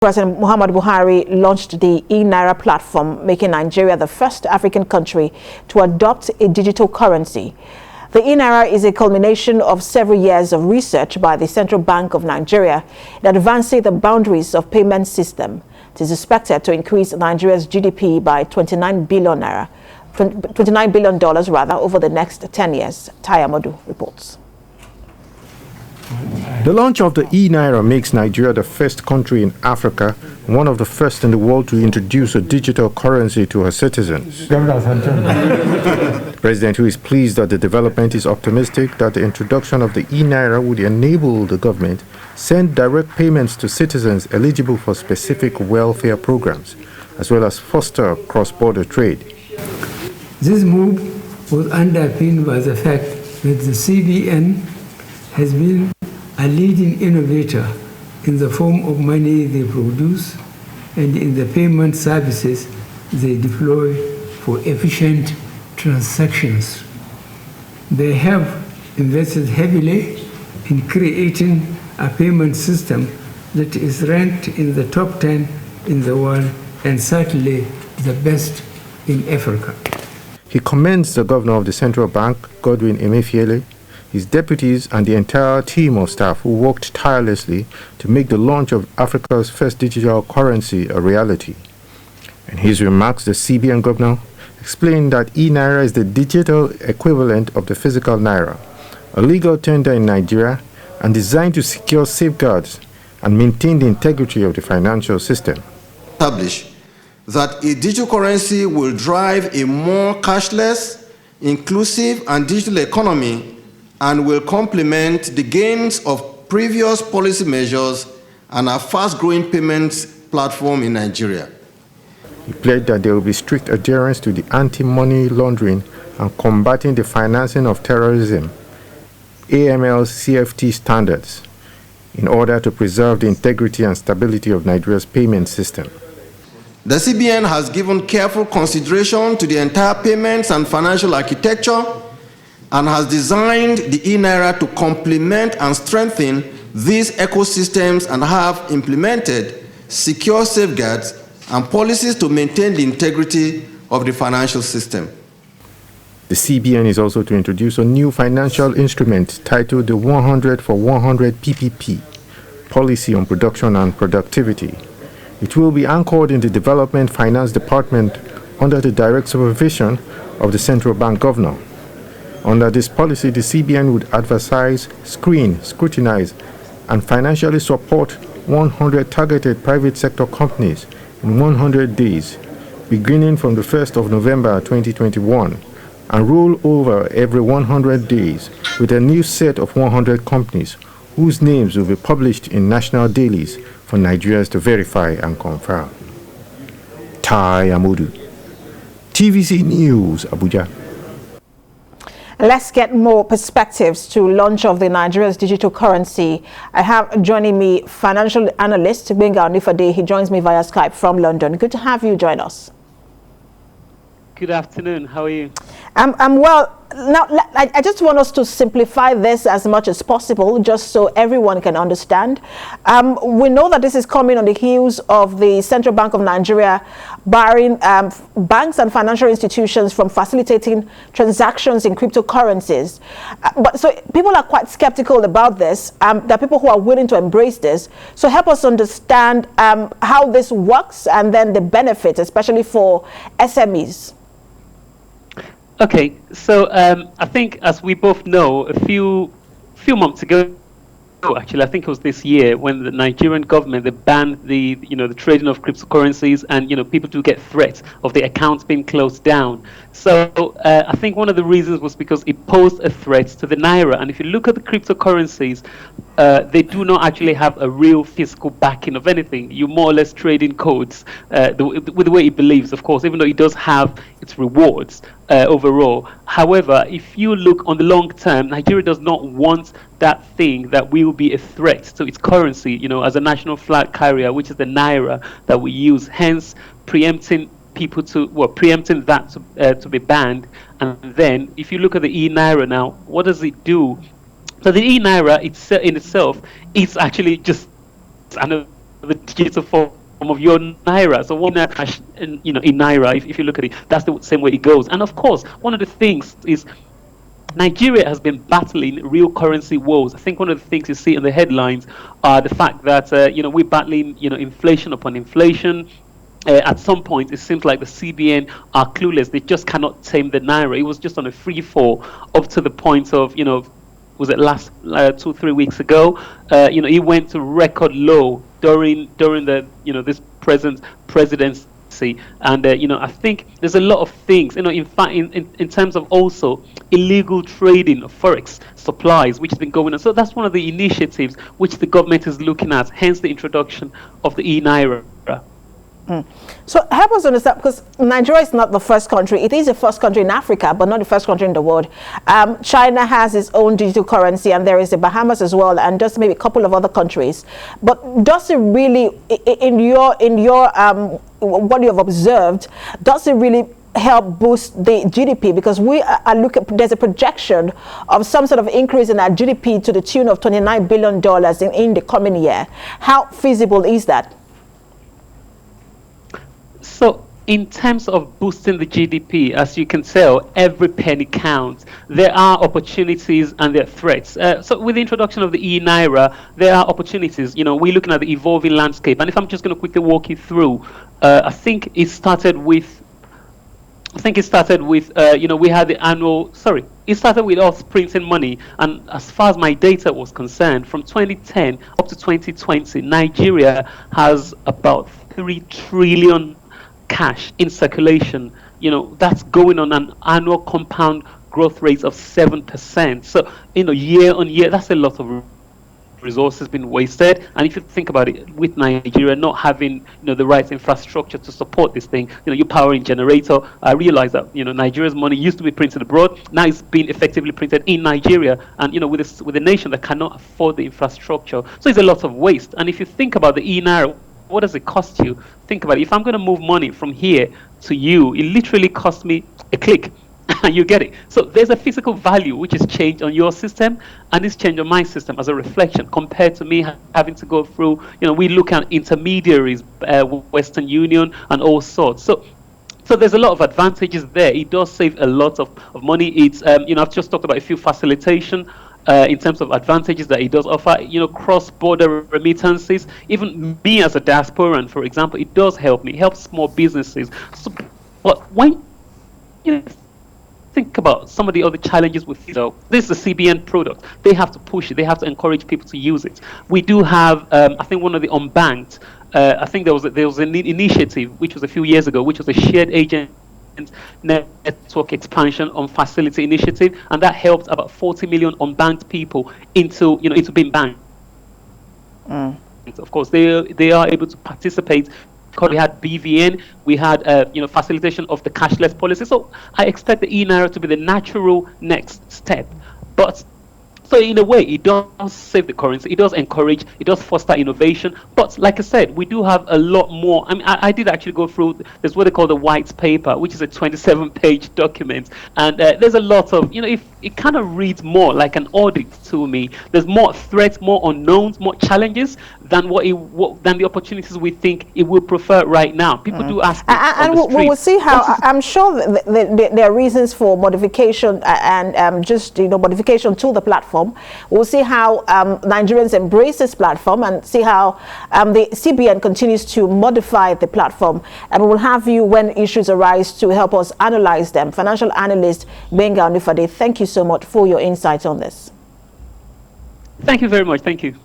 President Muhammadu Buhari launched the eNaira platform, making Nigeria the first African country to adopt a digital currency. The eNaira is a culmination of several years of research by the Central Bank of Nigeria in advancing the boundaries of payment system. It is expected to increase Nigeria's GDP by $29 billion over the next 10 years. Muhammadu reports. The launch of the eNaira makes Nigeria the first country in Africa, one of the first in the world to introduce a digital currency to her citizens. The president, who is pleased that the development, is optimistic that the introduction of the eNaira would enable the government send direct payments to citizens eligible for specific welfare programs, as well as foster cross-border trade. This move was underpinned by the fact that the CBN has been a leading innovator in the form of money they produce and in the payment services they deploy for efficient transactions. They have invested heavily in creating a payment system that is ranked in the top 10 in the world and certainly the best in Africa. He commends the governor of the central bank, Godwin Emefiele, his deputies and the entire team of staff who worked tirelessly to make the launch of Africa's first digital currency a reality. In his remarks, the CBN governor explained that eNaira is the digital equivalent of the physical naira, a legal tender in Nigeria and designed to secure safeguards and maintain the integrity of the financial system. Establish that a digital currency will drive a more cashless, inclusive and digital economy and will complement the gains of previous policy measures and a fast-growing payments platform in Nigeria. He pledged that there will be strict adherence to the anti-money laundering and combating the financing of terrorism, AML-CFT standards, in order to preserve the integrity and stability of Nigeria's payment system. The CBN has given careful consideration to the entire payments and financial architecture and has designed the eNaira to complement and strengthen these ecosystems and have implemented secure safeguards and policies to maintain the integrity of the financial system. The CBN is also to introduce a new financial instrument titled the 100 for 100 PPP, Policy on Production and Productivity. It will be anchored in the Development Finance Department under the direct supervision of the Central Bank Governor. Under this policy, the CBN would advertise, screen, scrutinize, and financially support 100 targeted private sector companies in 100 days, beginning from the 1st of November 2021, and roll over every 100 days with a new set of 100 companies whose names will be published in national dailies for Nigerians to verify and confirm. Muhammadu, TVC News, Abuja. Let's get more perspectives to launch of the Nigeria's digital currency. I have joining me financial analyst Benga Onifade. He joins me via Skype from London. Good to have you join us. Good afternoon. How are you? I'm well. Now, I just want us to simplify this as much as possible, just so everyone can understand. We know that this is coming on the heels of the Central Bank of Nigeria barring banks and financial institutions from facilitating transactions in cryptocurrencies. But so people are quite skeptical about this. There are people who are willing to embrace this. So help us understand how this works and then the benefits, especially for SMEs. Okay, so I think, as we both know, a few months ago, actually, I think it was this year, when the Nigerian government, they banned the trading of cryptocurrencies, and people do get threats of the accounts being closed down. So I think one of the reasons was because it posed a threat to the naira. And if you look at the cryptocurrencies, they do not actually have a real physical backing of anything. You more or less trade in codes with the way it believes, of course, even though it does have its rewards overall. However, if you look on the long term, Nigeria does not want that thing that will be a threat to its currency, as a national flag carrier, which is the naira that we use, hence preempting that to be banned. And then if you look at the eNaira now, what does it do? So the eNaira in itself is actually just the digital form of your naira. So one naira cash, in naira, if you look at it, that's the same way it goes. And of course, one of the things is Nigeria has been battling real currency woes. I think one of the things you see in the headlines are the fact that we're battling inflation upon inflation. At some point, it seems like the CBN are clueless. They just cannot tame the naira. It was just on a free fall up to the point of was it last 2-3 weeks ago? It went to record low during the this present presidency. And I think there's a lot of things, in fact, in terms of also illegal trading of forex supplies, which has been going on. So that's one of the initiatives which the government is looking at, hence the introduction of the eNaira. So help us understand, because Nigeria is not the first country. It is the first country in Africa, but not the first country in the world. China has its own digital currency, and there is the Bahamas as well, and just maybe a couple of other countries. But does it really, in your what you have observed, does it really help boost the GDP? Because we are looking, there's a projection of some sort of increase in our GDP to the tune of $29 billion in the coming year. How feasible is that? So in terms of boosting the GDP, as you can tell, every penny counts. There are opportunities and there are threats. So with the introduction of the eNaira, there are opportunities. We're looking at the evolving landscape. And if I'm just going to quickly walk you through, I think it started with, we had the annual, it started with us printing money. And as far as my data was concerned, from 2010 up to 2020, Nigeria has about 3 trillion cash in circulation. That's going on an annual compound growth rate of 7%. So, year on year, that's a lot of resources being wasted. And if you think about it, with Nigeria not having the right infrastructure to support this thing, your powering generator, I realize that Nigeria's money used to be printed abroad, now it's being effectively printed in Nigeria, and with a nation that cannot afford the infrastructure, so it's a lot of waste. And if you think about the eNaira, what does it cost you? Think about it. If I'm going to move money from here to you, it literally costs me a click. And you get it. So there's a physical value which is changed on your system, and it's changed on my system as a reflection compared to me having to go through, we look at intermediaries, Western Union and all sorts. So there's a lot of advantages there. It does save a lot of money. It's, I've just talked about a few facilitation in terms of advantages that it does offer, cross-border remittances. Even me as a diasporan, for example, it does help me, help small businesses. So, but when you think about some of the other challenges with this is a CBN product. They have to push it. They have to encourage people to use it. We do have, I think, one of the unbanked. I think there was an initiative which was a few years ago, which was a shared agent network expansion on facility initiative, and that helped about 40 million unbanked people into being banked. Of course, they are able to participate. We had BVN, we had facilitation of the cashless policy. So I expect the eNaira to be the natural next step. But so in a way, it does save the currency, it does encourage, it does foster innovation. But like I said, we do have a lot more. I mean, I did actually go through, there's what they call the white paper, which is a 27-page document. And there's a lot of, if it kind of reads more like an audit to me. There's more threats, more unknowns, more challenges than than the opportunities we think it will prefer right now. People do ask me and we will see how, I'm sure there are reasons for modification and just modification to the platform. We'll see how Nigerians embrace this platform and see how the CBN continues to modify the platform. And we will have you when issues arise to help us analyze them. Financial analyst Benga Onifade, thank you so much for your insights on this. Thank you very much. Thank you.